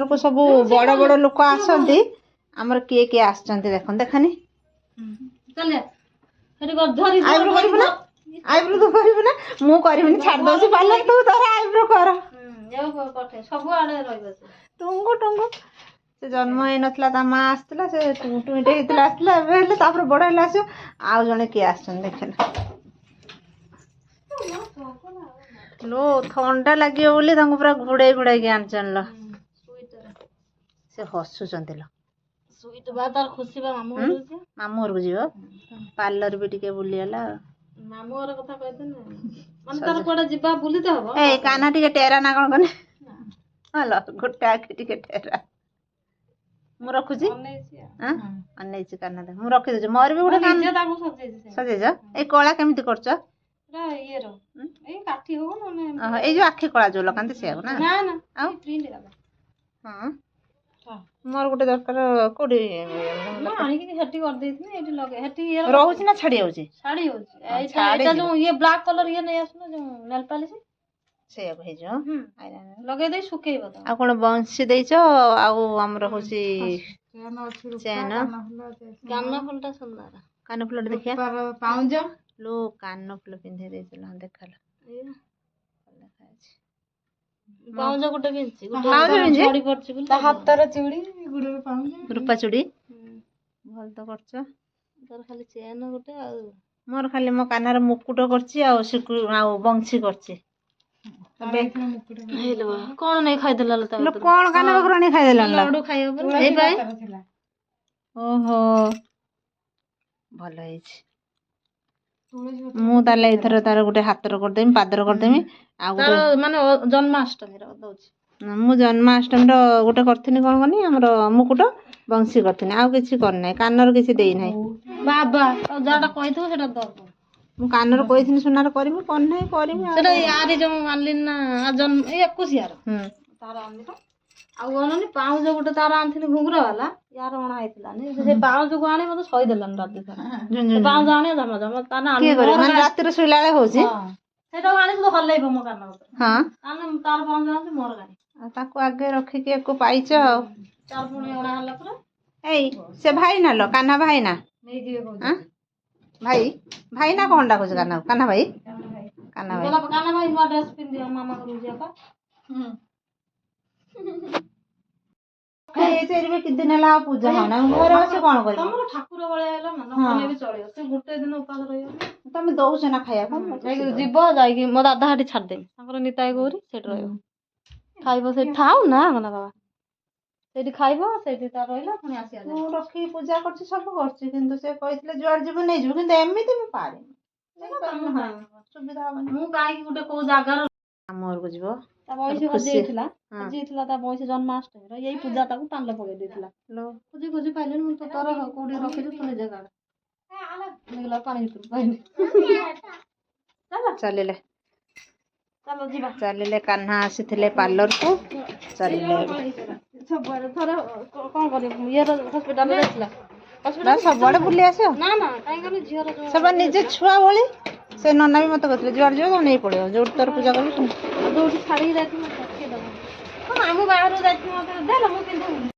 को सब बड़ बड़ लोक आसती आमर किए किए आसचंती देखन देखनी चल आईब्रो करिबो ना आईब्रो तो करिबो ना मु करिबनी छाड़ दोसी पार्लर तू तोर आईब्रो कर जाऊ पठे सब आड़े रहइबो टुंगु टुंगु से जन्म हे नथला ता मां आस्तला से टुंटुटे हेतला आस्तला हेले तापर बड़ हेला से आउ जने के आछन देखला लो ठंडा लागियो बोली तांको पूरा घुड़ाई घुड़ाई के आनचन ल से हसु चंदिल सुईत बातार खुशी बा मामू घर जे मामू घर जीव पार्लर भी टिके बुली हला मामू घर कथा कहते न मन तार कोडा जिबा बुली तो हबो ए काना टिके टेरा ना कोन कोने हलो गोटा के टिके टेरा मु रखुजी हां अन्नै छि काना दे मु रखि दे मोर भी गोटे कान जे ताको सजे जा ए कोळा केमिति करछ रा ये रो ए काठी हो न ए जो आखी कोळा जो लकांते से ना ना ना आ प्रिंट दादा हां मोर गोटे दरकार कोडी ना आनी के हट्टी कर देथि एटी लगे हट्टी ये रहउछि ना छाडी होछि साड़ी होछि एटा जो ये ब्लैक कलर ये नै आसनो जो नेल पॉलिश से भेजो लगे दे सुकेइबो त आ कोन बंसी दैछ आ हमर होछि चेन कान फुलटा सुंदर कान फुल देखिया पाउंज लो कान फुल पिंधे दैछल देखला पाउंज गोटे पिंछि पाउंज पिंछि चूड़ी करछि ता हातर चूड़ी गुडर पाउंज रूपा चूड़ी भल तो करछ तोर खाली चेन गोटे आ मोर खाली मो कानार मुकुट करछि आ सिकु आ बंसी करछि हेलो कोन नै खाइ देला त लो कोन काना बकरानी खाइ देलन लड्डू खाइयो ए भाई ओहो भल हैछि मु ताले इथर तार गोटे हातर कर देमी पादर कर देमी आ गोटे माने जन्माष्टमी रो दउछि मु जन्माष्टमी रो गोटे करथिनी कोन कोनी हमर मुकुट बंसी करथिनी आ किछि कर नै कानर किछि देई नै बाबा जाडा कहिथो सेटा दर मु कानर कहिथिनी सुनार करमी कोन नै करमी सेटा यारी जो आनलिन ना जन्म 21 यार तार आनली तो आ ओननी पाउज गोटे तार आनथिनी घुंगरा वाला यार ओना आइतला ने से पाउज को आने मते सही देलन राती सारा पाउज आने जमा जमा ताना के करे मन राती रे सुइलाले होछि सेटा आने तो हल्लाइबो मो कान हां आने तार पाउज आने मोर गानी ताको आगे रखि के को पाइछ चार पुणी ओना हल्ला पुरा ए से भाई ना लो कान्हा भाई ना नै दिए को हां भाई भाई ना कोन डाको कान्हा कान्हा भाई कान्हा भाई बोला कान्हा भाई मा ड्रेस पिन दियो मामा को रुजिया का ए तेरी में कितने दिन ला पूजा होना घर से कोन करी हमर ठाकुर बळे आइला ना नले भी चलियो से गुटे दिन उपास रहियो तमे दउछ ना खाया को जीव जाई कि मो दादा हाटी छाड़ दे तांकर निताय गौरी सेट रहियो खाइबो से ठाउ ना गना बाबा सेठी खाइबो सेठी ता रहिला पुनी आसी आले रखी पूजा करछि सब करछि किंतु से कहितले जुआर जीव नै जीव किंतु एमिति मु पारे सुविधा हबनी मु काई कि गुटे को जागा हमर को जीव ता बयसी हजेइथिला ता बयसी जन्माष्टमी र यही पूजा ताकू पांडे पगे देथिला लो खुजी खुजी पाइलेन मु तो तोर कोडी रखि दु तुने जगाड निगला पानी भितर पाइले चलिले चलो जीवा चलिले कान्हा आसीथिले पार्लर को चलिले सब बारे थरे कोन करे ये हॉस्पिटल रे थिला हॉस्पिटल सब बड़े बुली आसे ना ना काई करे झियर सब निजे छुआ बोली से नन्ना भी मत कहले जुआर जीव तो नै पड़ियो जोर तोर पूजा करबी दूर छाड़ी जाती मत के दबो हम बाहर जाती मत देला मु पिंधु